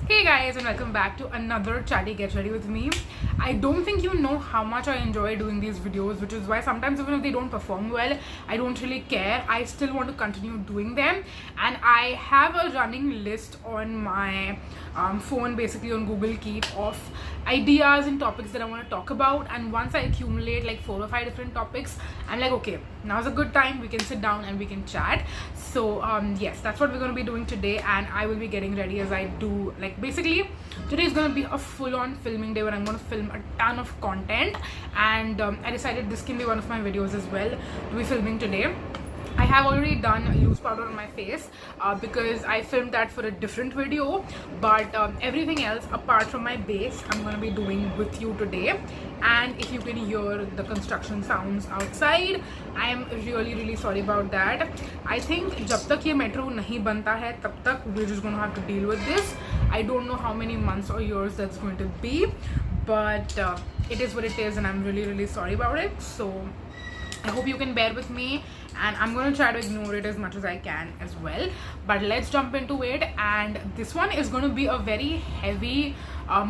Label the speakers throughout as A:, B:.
A: Hey guys, and welcome back to another Chatty Get Ready with me. I don't think you know how much I enjoy doing these videos, which is why sometimes even if they don't perform well, I don't really care. I still want to continue doing them, and I have a running list on my phone, basically on Google Keep, of ideas and topics that I want to talk about. And once I accumulate like 4 or 5 different topics, I'm like, okay, now's a good time, we can sit down and we can chat. So yes, that's what we're going to be doing today, and I will be getting ready as I do. Like basically today is going to be a full-on filming day where I'm going to film a ton of content, and I decided this can be one of my videos as well to be filming today. I have already done loose powder on my face because I filmed that for a different video, but everything else apart from my base I'm going to be doing with you today. And if you can hear the construction sounds outside, I am really sorry about that. I think jab tak ye metro nahi banta hai tab tak we're just going to have to deal with this. I don't know how many months or years that's going to be, but it is what it is, and I'm really sorry about it. So I hope you can bear with me, and I'm going to try to ignore it as much as I can as well. But let's jump into it. And this one is going to be a very heavy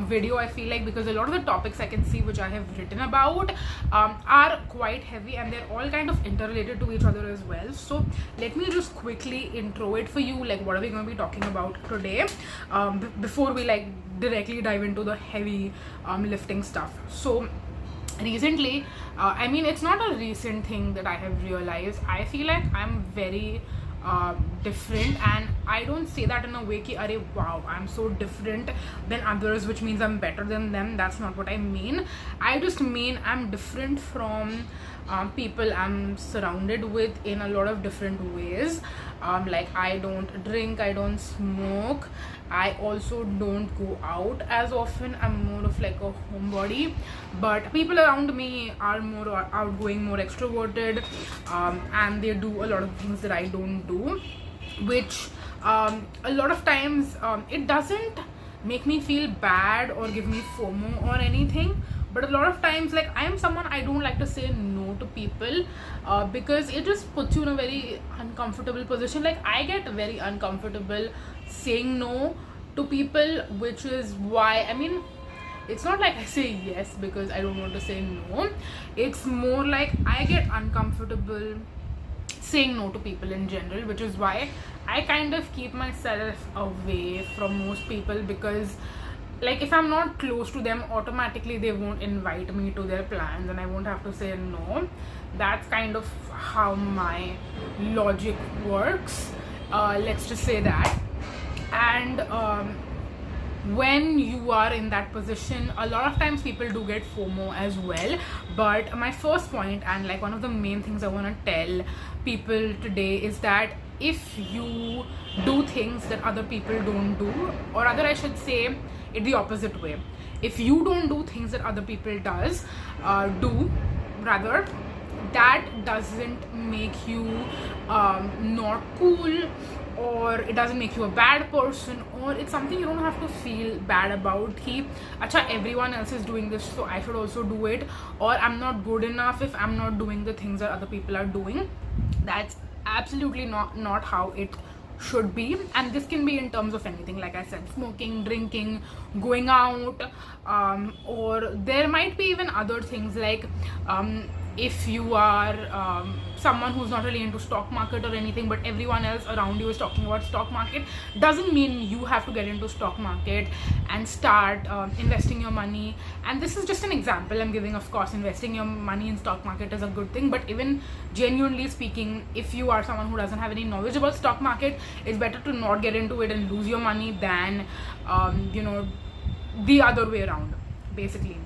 A: video, I feel like, because a lot of the topics I can see which I have written about are quite heavy, and they're all kind of interrelated to each other as well. So let me just quickly intro it for you, like what are we going to be talking about today before we like directly dive into the heavy lifting stuff. So recently, I mean, it's not a recent thing that I have realized. I feel like I'm very different, and I don't say that in a way ki arey wow, I'm so different than others, which means I'm better than them. That's not what I mean. I just mean I'm different from people I'm surrounded with in a lot of different ways. Like I don't drink, I don't smoke, I also don't go out as often. I'm more of like a homebody, but people around me are more outgoing, more extroverted, and they do a lot of things that I don't do, which a lot of times it doesn't make me feel bad or give me FOMO or anything. But a lot of times, like, I am someone, I don't like to say no to people because it just puts you in a very uncomfortable position. Like I get very uncomfortable saying no to people, which is why, I mean, it's not like I say yes because I don't want to say no. It's more like I get uncomfortable saying no to people in general, which is why I kind of keep myself away from most people, because like if I'm not close to them, automatically they won't invite me to their plans and I won't have to say no. That's kind of how my logic works, let's just say that. And when you are in that position, a lot of times people do get FOMO as well. But my first point, and like one of the main things I want to tell people today, is that if you do things that other people don't do, or rather I should say it the opposite way, if you don't do things that other people do rather, that doesn't make you not cool, or it doesn't make you a bad person, or it's something you don't have to feel bad about. Acha, everyone else is doing this, so I should also do it, or I'm not good enough if I'm not doing the things that other people are doing. That's absolutely not how it should be. And this can be in terms of anything, like I said, smoking, drinking, going out, or there might be even other things like if you are someone who's not really into stock market or anything, but everyone else around you is talking about stock market, doesn't mean you have to get into stock market and start investing your money. And this is just an example I'm giving. Of course, investing your money in stock market is a good thing, but even genuinely speaking, if you are someone who doesn't have any knowledge about stock market, it's better to not get into it and lose your money than you know, the other way around, basically.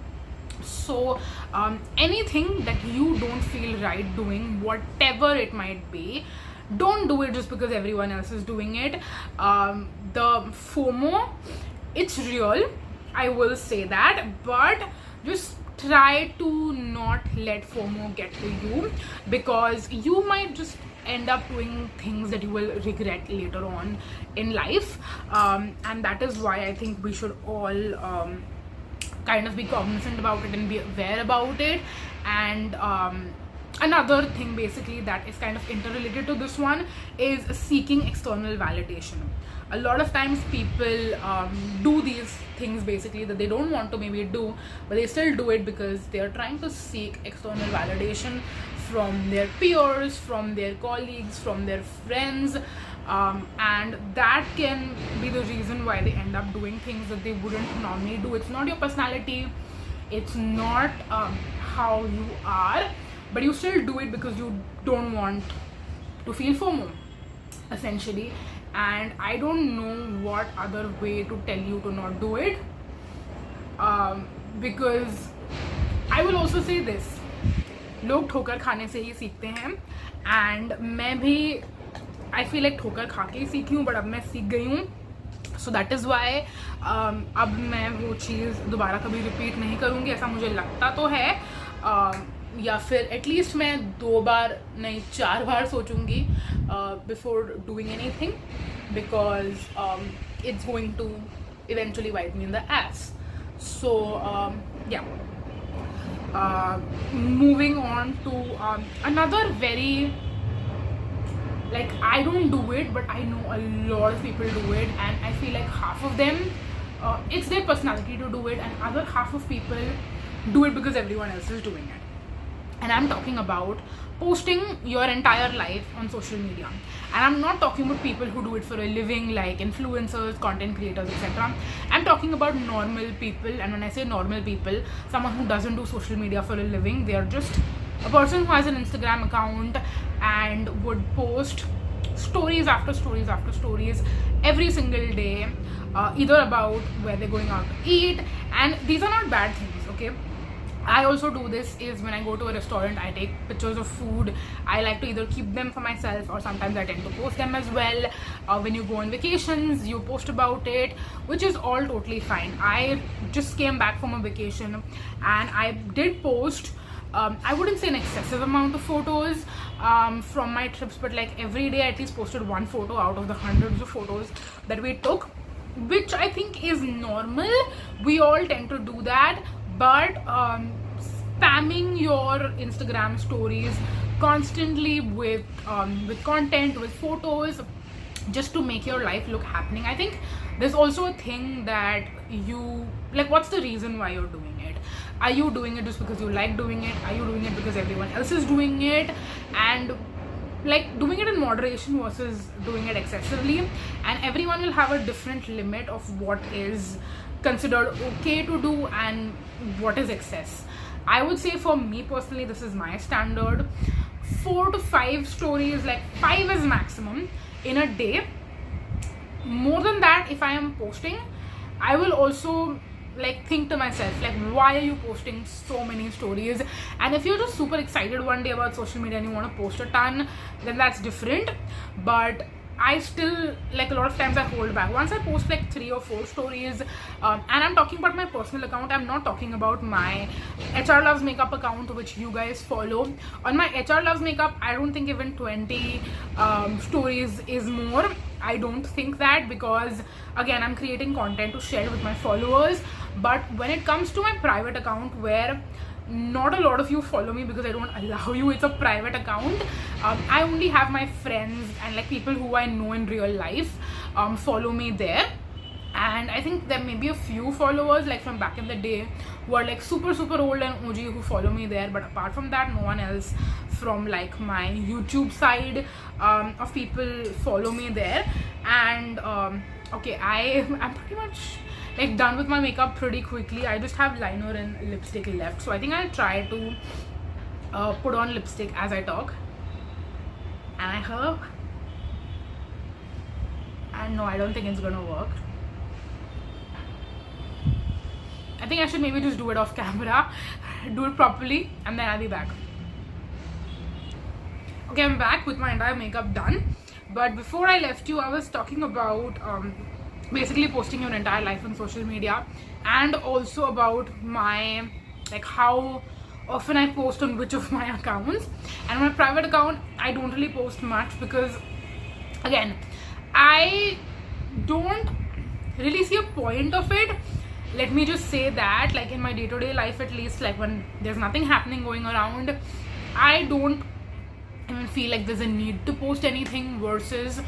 A: So anything that you don't feel right doing, whatever it might be, don't do it just because everyone else is doing it. The FOMO, it's real, I will say that, but just try to not let FOMO get to you, because you might just end up doing things that you will regret later on in life. And that is why I think we should all kind of be cognizant about it and be aware about it. And another thing basically that is kind of interrelated to this one is seeking external validation. A lot of times people do these things basically that they don't want to maybe do, but they still do it because they are trying to seek external validation from their peers, from their colleagues, from their friends, and that can be the reason why they end up doing things that they wouldn't normally do. It's not your personality, it's not how you are, but you still do it because you don't want to feel FOMO essentially. And I don't know what other way to tell you to not do it, because I will also say this, लोग ठोकर खाने से ही सीखते हैं, and मैं भी I feel like ठोकर खा के ही सीखी हूँ, but अब मैं सीख गई हूँ. So that is why अब मैं वो चीज़ दोबारा कभी रिपीट नहीं करूँगी, ऐसा मुझे लगता तो है, या फिर एटलीस्ट मैं 2 बार नहीं 4 बार सोचूंगी before doing anything, because it's going to eventually bite me in the ass. So yeah, moving on to another very, like, I don't do it, but I know a lot of people do it, and I feel like half of them it's their personality to do it, and other half of people do it because everyone else is doing it. And I'm talking about posting your entire life on social media. And I'm not talking about people who do it for a living, like influencers, content creators, etc. I'm talking about normal people. And when I say normal people, someone who doesn't do social media for a living, they are just a person who has an Instagram account and would post stories after stories after stories every single day, either about where they're going out to eat. And these are not bad things, okay? I also do this is when I go to a restaurant, I take pictures of food. I like to either keep them for myself, or sometimes I tend to post them as well. When you go on vacations, you post about it, which is all totally fine. I just came back from a vacation and I did post, I wouldn't say an excessive amount of photos from my trips, but like every day I at least posted one photo out of the hundreds of photos that we took, which I think is normal. We all tend to do that. But spamming your Instagram stories constantly with content, with photos, just to make your life look happening, I think there's also a thing that you like. What's the reason why you're doing it? Are you doing it just because you like doing it? Are you doing it because everyone else is doing it? And like, doing it in moderation versus doing it excessively, and everyone will have a different limit of what is considered okay to do and what is excess. I would say for me personally, this is my standard: 4 to 5 stories, like 5 is maximum in a day. More than that, if I am posting, I will also like think to myself, like, why are you posting so many stories? And if you're just super excited one day about social media and you want to post a ton, then that's different. But I still, like, a lot of times I hold back. Once I post like 3 or 4 stories, and I'm talking about my personal account, I'm not talking about my HR Loves Makeup account, which you guys follow. On my HR Loves Makeup, I don't think even 20 stories is more. I don't think that, because again, I'm creating content to share with my followers. But when it comes to my private account, where not a lot of you follow me because I don't allow you, it's a private account, I only have my friends and like people who I know in real life follow me there. And I think there may be a few followers like from back in the day who are like super old and OG who follow me there, but apart from that, no one else from like my YouTube side of people follow me there. And okay, I'm pretty much like done with my makeup pretty quickly. I just have liner and lipstick left, so I think I'll try to put on lipstick as I talk. And I hope, and no, I don't think it's gonna work. I think I should maybe just do it off camera, do it properly, and then I'll be back. Okay, I'm back with my entire makeup done. But before I left you, I was talking about basically posting your entire life on social media, and also about my, like, how often I post on which of my accounts. And my private account, I don't really post much because, again, I don't really see a point of it. Let me just say that, like, in my day-to-day life, at least, like when there's nothing happening going around, I don't even feel like there's a need to post anything, versus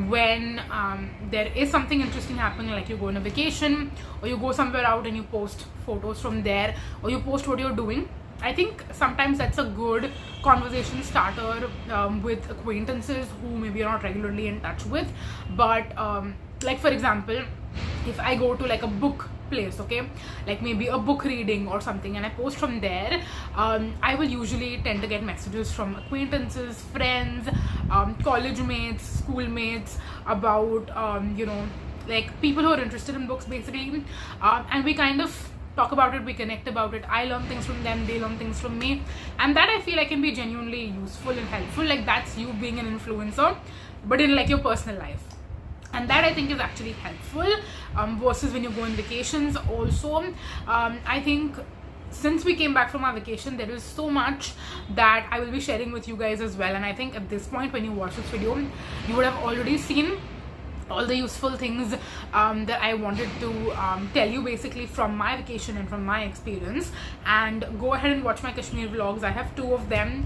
A: when there is something interesting happening, like you go on a vacation or you go somewhere out and you post photos from there, or you post what you're doing. I think sometimes that's a good conversation starter with acquaintances who maybe you're not regularly in touch with. But like for example, if I go to like a book place, okay, like maybe a book reading or something, and I post from there, I will usually tend to get messages from acquaintances, friends, college mates, schoolmates, about like people who are interested in books basically, and we kind of talk about it, we connect about it. I learn things from them, they learn things from me, and that I feel like can be genuinely useful and helpful. Like that's you being an influencer, but in like your personal life. And that I think is actually helpful, versus when you go on vacations. Also, I think since we came back from our vacation, there is so much that I will be sharing with you guys as well. And I think at this point, when you watch this video, you would have already seen all the useful things that I wanted to tell you basically from my vacation and from my experience. And go ahead and watch my Kashmir vlogs. I have 2 of them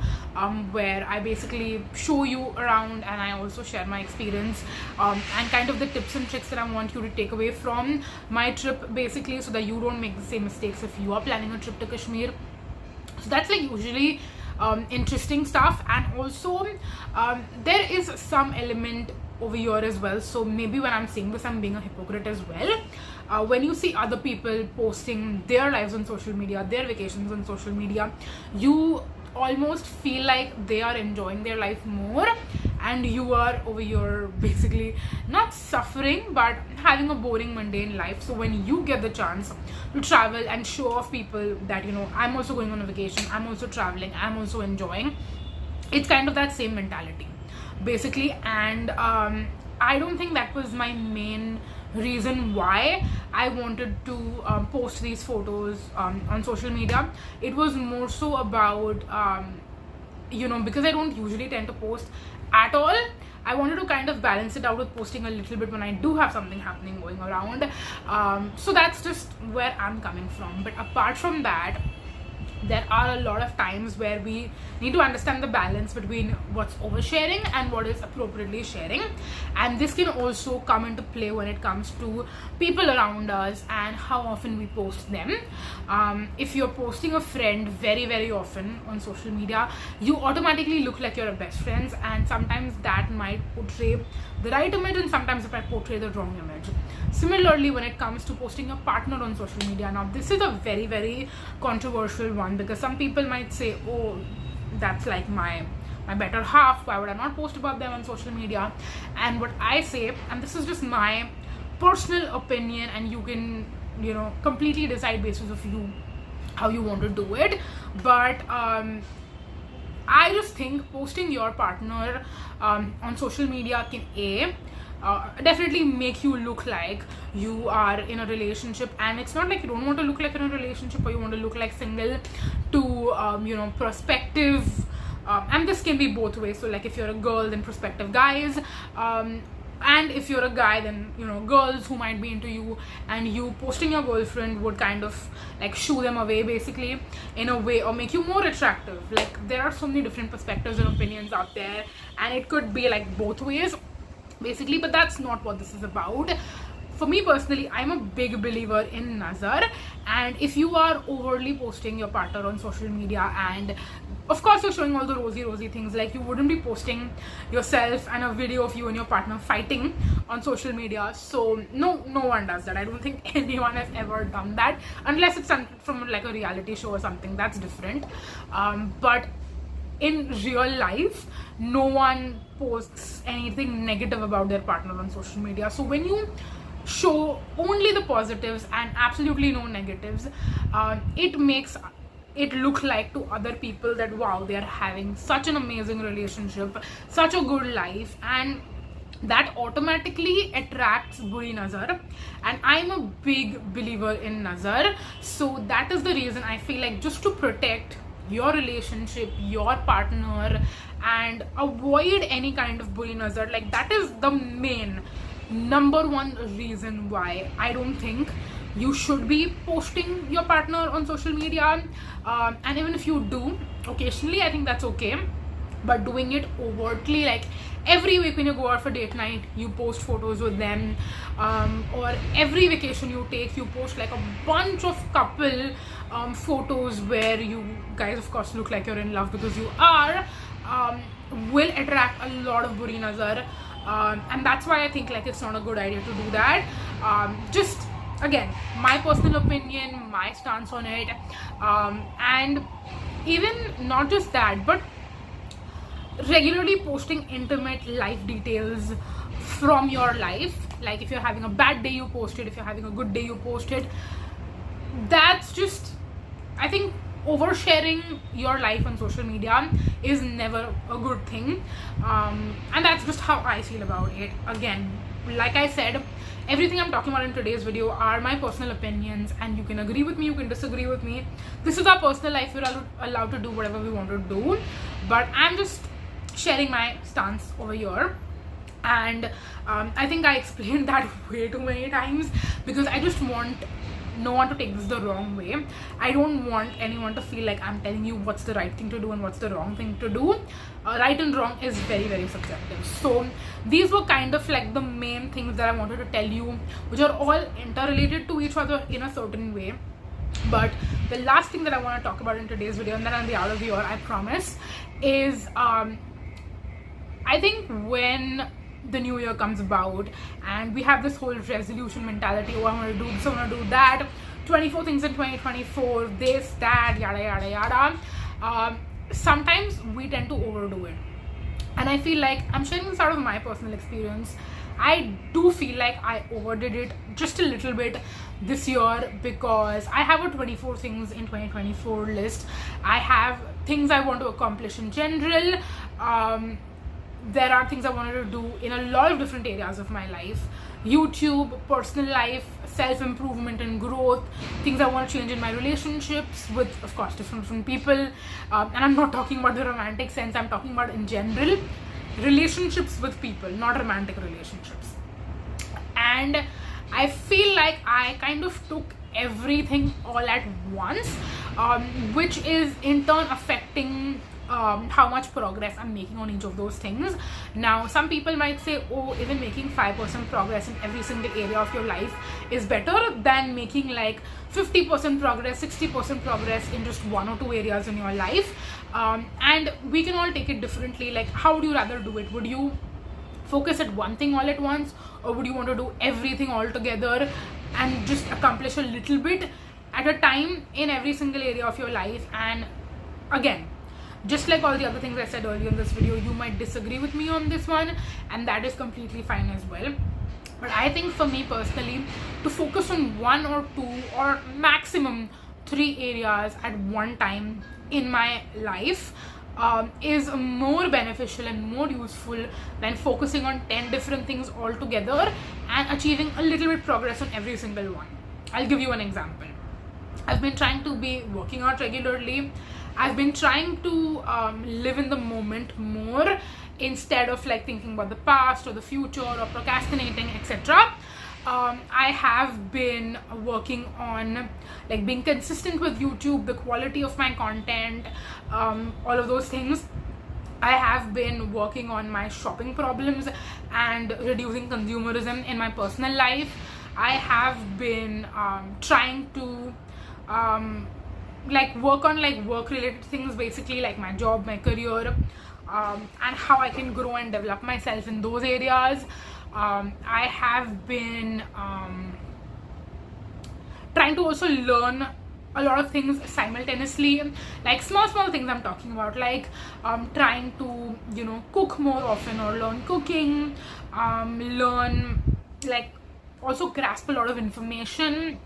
A: where I basically show you around, and I also share my experience and kind of the tips and tricks that I want you to take away from my trip basically, so that you don't make the same mistakes if you are planning a trip to Kashmir. So that's like usually interesting stuff. And also there is some element over here as well. So maybe when I'm saying this, I'm being a hypocrite as well. When you see other people posting their lives on social media, their vacations on social media, you almost feel like they are enjoying their life more, and you are over here basically not suffering but having a boring mundane life. So when you get the chance to travel and show off people that I'm also going on a vacation, I'm also traveling, I'm also enjoying, it's kind of that same mentality basically. And I don't think that was my main reason why I wanted to post these photos on social media. It was more so about because I don't usually tend to post at all. I wanted to kind of balance it out with posting a little bit when I do have something happening going around. So that's just where I'm coming from. But apart from that, there are a lot of times where we need to understand the balance between what's oversharing and what is appropriately sharing. And this can also come into play when it comes to people around us and how often we post them. If you're posting a friend very, very often on social media, you automatically look like you're best friends, and sometimes that might portray the right image and sometimes it might portray the wrong image. Similarly, when it comes to posting your partner on social media, now this is a very, very controversial one, because some people might say, oh, that's like my better half, why would I not post about them on social media? And what I say, and this is just my personal opinion, and you can completely decide basis of you how you want to do it, but I just think posting your partner on social media can definitely make you look like you are in a relationship. And it's not like you don't want to look like you're in a relationship or you want to look like single, to prospective, and this can be both ways. So like if you're a girl, then prospective guys, and if you're a guy, then girls who might be into you, and you posting your girlfriend would kind of like shoo them away basically in a way, or make you more attractive. Like there are so many different perspectives and opinions out there, and it could be like both ways basically, but that's not what this is about. For me personally, I'm a big believer in nazar, and if you are overly posting your partner on social media, and of course you're showing all the rosy things, like you wouldn't be posting yourself and a video of you and your partner fighting on social media. So no one does that. I don't think anyone has ever done that, unless it's from like a reality show or something, that's different. But in real life, no one posts anything negative about their partner on social media. So when you show only the positives and absolutely no negatives, it makes it look like to other people that wow, they are having such an amazing relationship, such a good life, and that automatically attracts buri nazar. And I'm a big believer in nazar. So that is the reason I feel like, just to protect your relationship, your partner, and avoid any kind of buri nazar, like that is the main number one reason why I don't think you should be posting your partner on social media, and even if you do occasionally, I think that's okay. But doing it overtly, like every week when you go out for date night, you post photos with them, or every vacation you take, you post like a bunch of couple photos where you guys of course look like you're in love, because you are, will attract a lot of buri nazar, and that's why I think like it's not a good idea to do that. Just again, my personal opinion, my stance on it, and even not just that, but regularly posting intimate life details from your life. Like if you're having a bad day, you post it. If you're having a good day, you post it. That's just, I think oversharing your life on social media is never a good thing, and that's just how I feel about it. Again, like I said, everything I'm talking about in today's video are my personal opinions, and you can agree with me, you can disagree with me. This is our personal life. We're allowed to do whatever we want to do, but I'm just sharing my stance over here. And I think I explained that way too many times, because I just want no one to take this the wrong way. I don't want anyone to feel like I'm telling you what's the right thing to do and what's the wrong thing to do. Right and wrong is very, very subjective. So these were kind of like the main things that I wanted to tell you, which are all interrelated to each other in a certain way. But the last thing that I want to talk about in today's video, and then I'll be out of here, I promise, is I think when the new year comes about and we have this whole resolution mentality, oh, I want to do this, I want to do that, 24 things in 2024, this, that, yada yada yada, sometimes we tend to overdo it. And I feel like, I'm sharing this out of my personal experience, I do feel like I overdid it just a little bit this year, because I have a 24 things in 2024 list. I have things I want to accomplish in general. There are things I wanted to do in a lot of different areas of my life: YouTube, personal life, self-improvement and growth, things I want to change in my relationships with, of course, different people. And I'm not talking about the romantic sense, I'm talking about in general relationships with people, not romantic relationships. And I feel like I kind of took everything all at once, which is in turn affecting how much progress I'm making on each of those things. Now, some people might say, oh, even making 5% progress in every single area of your life is better than making like 50% progress, 60% progress in just one or two areas in your life. And we can all take it differently. Like, how would you rather do it? Would you focus at one thing all at once, or would you want to do everything all together and just accomplish a little bit at a time in every single area of your life? And again, just like all the other things I said earlier in this video, you might disagree with me on this one, and that is completely fine as well. But I think for me personally, to focus on one or two or maximum 3 areas at one time in my life is more beneficial and more useful than focusing on 10 different things all together and achieving a little bit progress on every single one. I'll give you an example. I've been trying to be working out regularly. I've been trying to live in the moment more, instead of like thinking about the past or the future or procrastinating, etc. I have been working on like being consistent with YouTube, the quality of my content, all of those things. I have been working on my shopping problems and reducing consumerism in my personal life. I have been trying to like work on like work related things, basically like my job, my career, and how I can grow and develop myself in those areas. I have been trying to also learn a lot of things simultaneously, like small things I'm talking about, like trying to, you know, cook more often or learn cooking, learn, like also grasp a lot of information,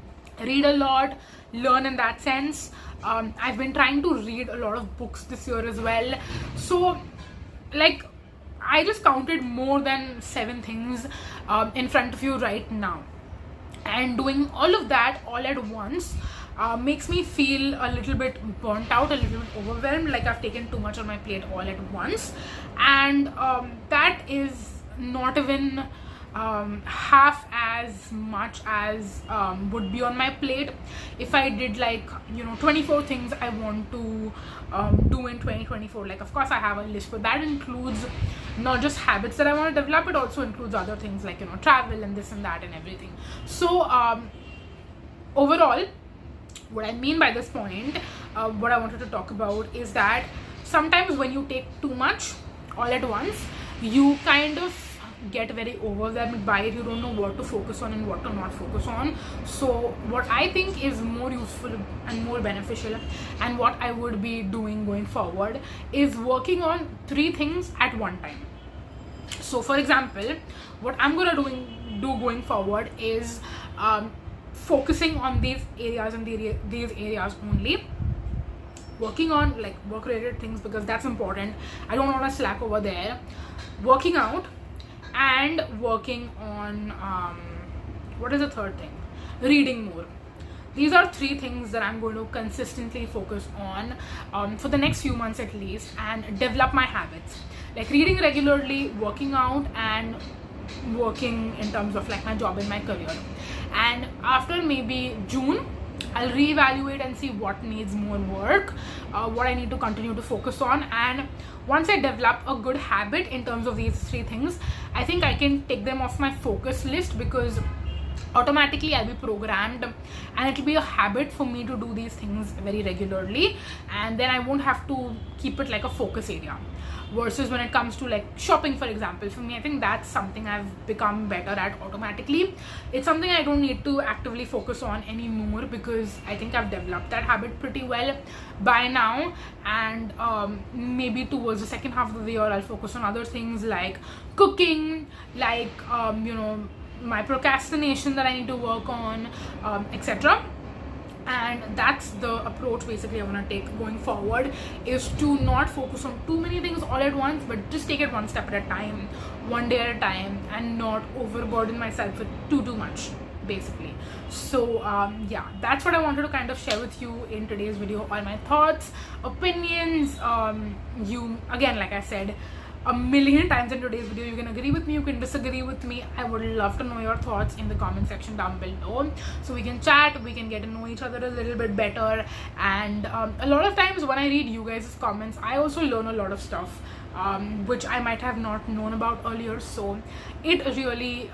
A: read a lot, learn in that sense. I've been trying to read a lot of books this year as well. So like I just counted more than 7 things in front of you right now, and doing all of that all at once makes me feel a little bit burnt out, a little bit overwhelmed, like I've taken too much on my plate all at once. And that is not even half as much as would be on my plate if I did like 24 things I want to do in 2024. Like, of course I have a list, but that includes not just habits that I want to develop, it also includes other things like travel and this and that and everything. So overall, what I mean by this point, what I wanted to talk about is that sometimes when you take too much all at once, you kind of get very overwhelmed by it. You don't know what to focus on and what to not focus on. So what I think is more useful and more beneficial, and what I would be doing going forward, is working on 3 things at one time. So for example, what I'm gonna do going forward is focusing on these areas and these areas only, working on like work related things because that's important. I don't want to slack over there. Working out and working on what is the third thing? Reading more. These are 3 things that I'm going to consistently focus on for the next few months at least, and develop my habits, like reading regularly, working out, and working in terms of like my job and my career. And after maybe June, I'll reevaluate and see what needs more work, what I need to continue to focus on. And once I develop a good habit in terms of these 3 things, I think I can take them off my focus list, because automatically I'll be programmed and it'll be a habit for me to do these things very regularly, and then I won't have to keep it like a focus area. Versus when it comes to like shopping, for example, for me, I think that's something I've become better at automatically. It's something I don't need to actively focus on anymore, because I think I've developed that habit pretty well by now. And maybe towards the second half of the year, I'll focus on other things like cooking, like my procrastination that I need to work on, etc. And that's the approach basically I want to take going forward, is to not focus on too many things all at once, but just take it one step at a time, one day at a time, and not overburden myself with too much basically. So yeah, that's what I wanted to kind of share with you in today's video. All my thoughts, opinions. You, again, like I said a million times in today's video, you can agree with me, you can disagree with me. I would love to know your thoughts in the comment section down below, so we can chat, we can get to know each other a little bit better. And a lot of times when I read you guys' comments, I also learn a lot of stuff which I might have not known about earlier. So it really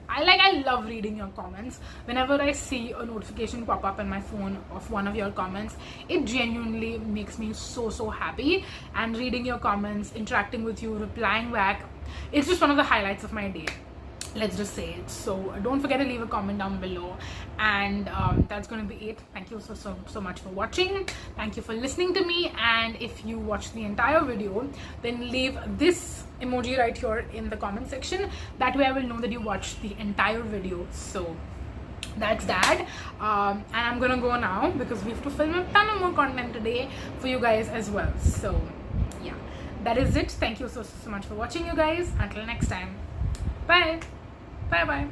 A: I love reading your comments. Whenever I see a notification pop up in my phone of one of your comments, it genuinely makes me so happy. And reading your comments, interacting with you, replying back, it's just one of the highlights of my day, let's just say it. So don't forget to leave a comment down below. And that's going to be it. Thank you so much for watching. Thank you for listening to me. And if you watched the entire video, then leave this emoji right here in the comment section. That way I will know that you watched the entire video. So that's that. And I'm gonna go now because we have to film a ton of more content today for you guys as well. So yeah, that is it. Thank you so much for watching, you guys. Until next time, bye bye.